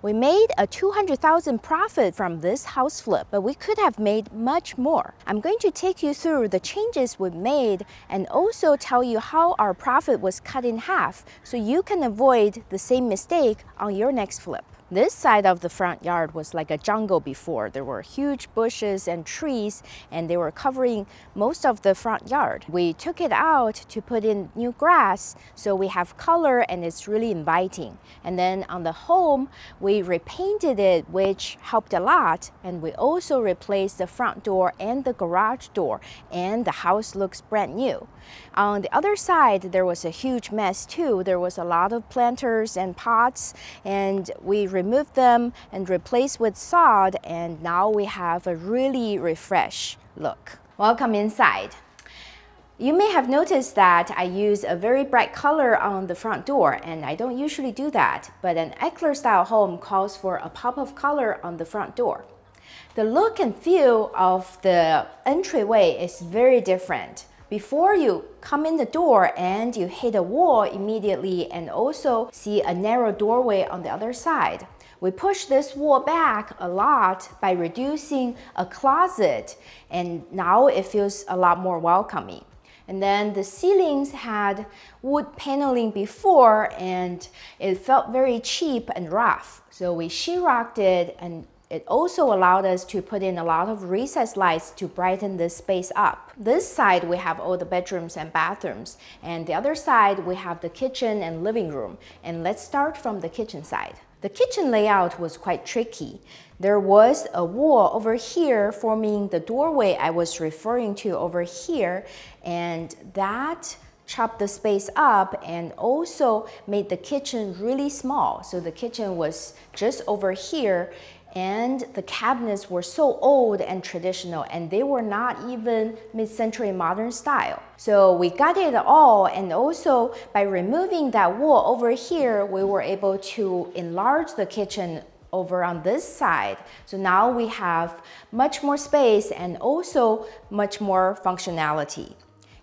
We made a $200,000 profit from this house flip, but we could have made much more. I'm going to take you through the changes we made and also tell you how our profit was cut in half so you can avoid the same mistake on your next flip. This side of the front yard was like a jungle before. There were huge bushes and trees, and they were covering most of the front yard. We took it out to put in new grass, so we have color and it's really inviting. And then on the home, we repainted it, which helped a lot. And we also replaced the front door and the garage door, and the house looks brand new. On the other side, there was a huge mess too. There was a lot of planters and pots, and we removed them and replaced with sod, and now we have a really refreshed look. Welcome inside. You may have noticed that I use a very bright color on the front door, and I don't usually do that, but an Eckler style home calls for a pop of color on the front door. The look and feel of the entryway is very different. Before you come in the door and you hit a wall immediately and also see a narrow doorway on the other side. We pushed this wall back a lot by reducing a closet, and now it feels a lot more welcoming. And then the ceilings had wood paneling before, and it felt very cheap and rough. So we sheetrocked it, and it also allowed us to put in a lot of recessed lights to brighten this space up. This side we have all the bedrooms and bathrooms, and the other side we have the kitchen and living room. And let's start from the kitchen side. The kitchen layout was quite tricky. There was a wall over here forming the doorway I was referring to over here, and that chopped the space up and also made the kitchen really small. So the kitchen was just over here, and the cabinets were so old and traditional, and they were not even mid-century modern style. So we got it all, and also by removing that wall over here, we were able to enlarge the kitchen over on this side. So now we have much more space and also much more functionality.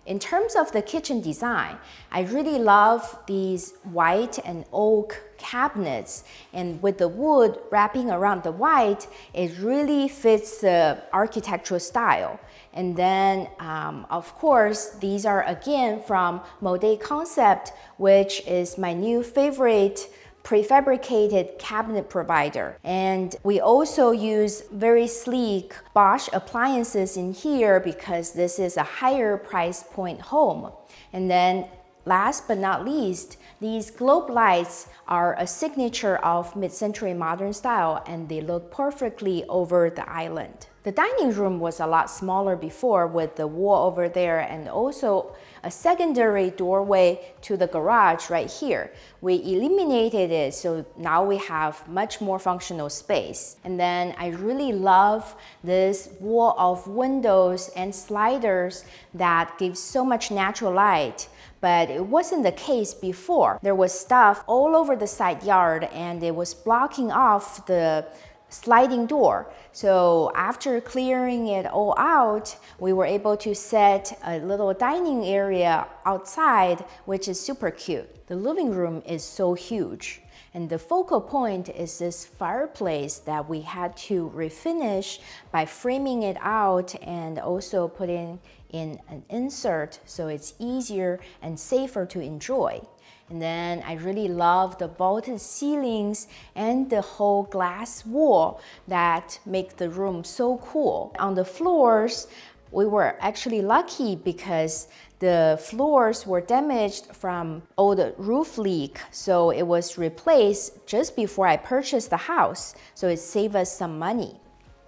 In terms of the kitchen design, I really love these white and oak cabinets, and with the wood wrapping around the white, it really fits the architectural style. And then, of course, these are again from Mode Concept, which is my new favorite prefabricated cabinet provider. And we also use very sleek Bosch appliances in here because this is a higher price point home. And then last but not least, these globe lights are a signature of mid-century modern style, and they look perfectly over the island. The dining room was a lot smaller before with the wall over there and also a secondary doorway to the garage right here. We eliminated it, so now we have much more functional space. And then I really love this wall of windows and sliders that gives so much natural light. But it wasn't the case before. There was stuff all over the side yard, and it was blocking off the sliding door. So after clearing it all out, we were able to set a little dining area outside, which is super cute. The living room is so huge, and the focal point is this fireplace that we had to refinish by framing it out and also putting in an insert so it's easier and safer to enjoy. And then I really love the vaulted ceilings and the whole glass wall that make the room so cool. On the floors, we were actually lucky because the floors were damaged from old roof leak, so it was replaced just before I purchased the house, so it saved us some money.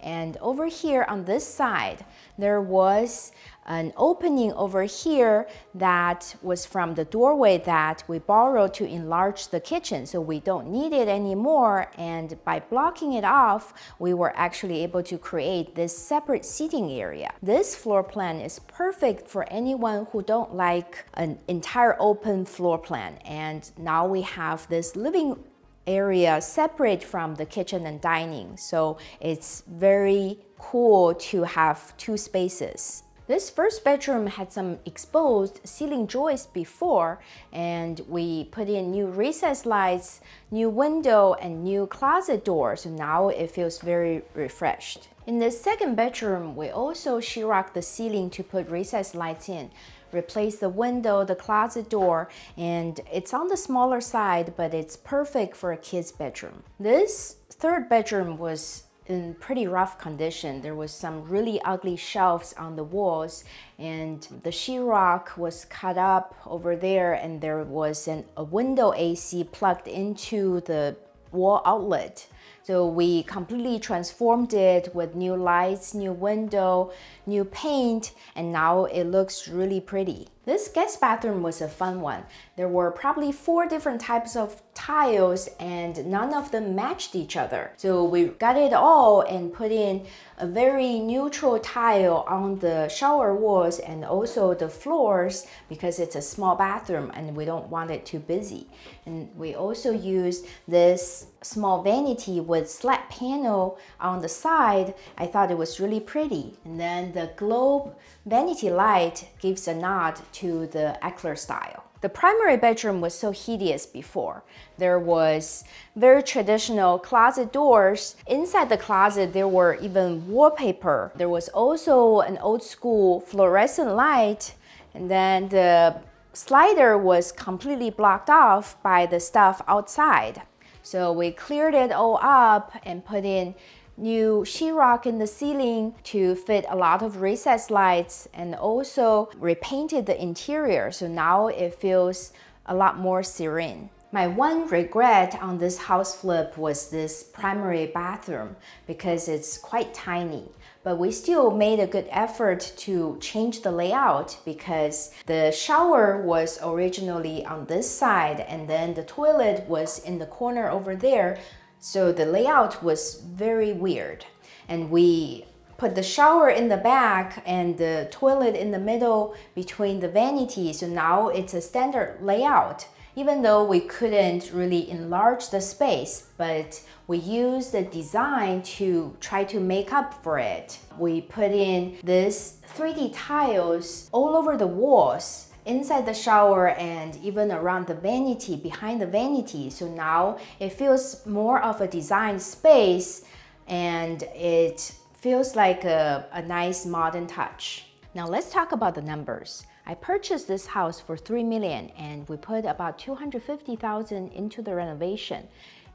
And over here on this side, there was an opening over here that was from the doorway that we borrowed to enlarge the kitchen, so we don't need it anymore. And by blocking it off, we were actually able to create this separate seating area. This floor plan is perfect for anyone who don't like an entire open floor plan. And now we have this living area separate from the kitchen and dining, so it's very cool to have two spaces. This first bedroom had some exposed ceiling joists before, and we put in new recess lights, new window, and new closet door, so now it feels very refreshed. In the second bedroom, we also sheetrocked the ceiling to put recess lights in, replace the window, the closet door, and it's on the smaller side, but it's perfect for a kid's bedroom. This third bedroom was in pretty rough condition. There was some really ugly shelves on the walls, and the sheetrock was cut up over there, and there was a window AC plugged into the wall outlet. So we completely transformed it with new lights, new window, new paint, and now it looks really pretty. This guest bathroom was a fun one. There were probably 4 different types of tiles and none of them matched each other. So we got it all and put in a very neutral tile on the shower walls and also the floors because it's a small bathroom and we don't want it too busy. And we also used this small vanity with slat panel on the side. I thought it was really pretty. And then the globe vanity light gives a nod to the Eckler style. The primary bedroom was so hideous before. There was very traditional closet doors. Inside the closet, there were even wallpaper. There was also an old school fluorescent light, and then the slider was completely blocked off by the stuff outside. So we cleared it all up and put in new sheetrock in the ceiling to fit a lot of recess lights, and also repainted the interior, so now it feels a lot more serene. My one regret on this house flip was this primary bathroom because it's quite tiny, but we still made a good effort to change the layout because the shower was originally on this side and then the toilet was in the corner over there. So the layout was very weird, and we put the shower in the back and the toilet in the middle between the vanities. So now it's a standard layout, even though we couldn't really enlarge the space, but we used the design to try to make up for it. We put in this 3D tiles all over the walls, inside the shower and even around the vanity, behind the vanity. So now it feels more of a design space and it feels like a nice modern touch. Now let's talk about the numbers. I purchased this house for $3 million and we put about $250,000 into the renovation.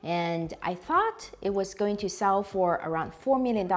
And I thought it was going to sell for around $4 million,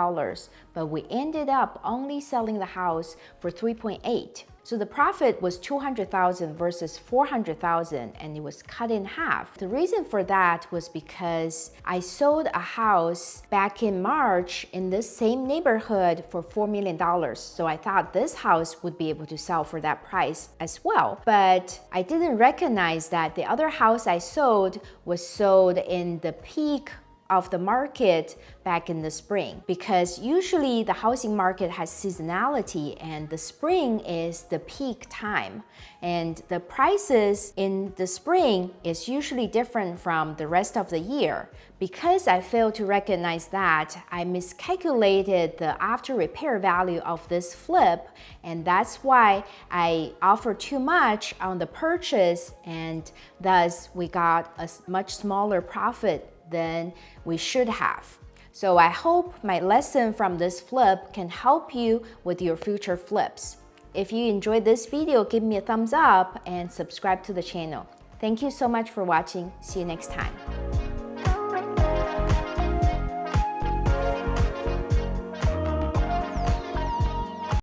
but we ended up only selling the house for $3.8. So the profit was $200,000 versus $400,000, and it was cut in half. The reason for that was because I sold a house back in March in this same neighborhood for $4 million. So I thought this house would be able to sell for that price as well. But I didn't recognize that the other house I sold was sold in the peak of the market back in the spring, because usually the housing market has seasonality and the spring is the peak time, and the prices in the spring is usually different from the rest of the year. Because I failed to recognize that, I miscalculated the after repair value of this flip, and that's why I offered too much on the purchase, and thus we got a much smaller profit than we should have. So I hope my lesson from this flip can help you with your future flips. If you enjoyed this video, give me a thumbs up and subscribe to the channel. Thank you so much for watching. See you next time.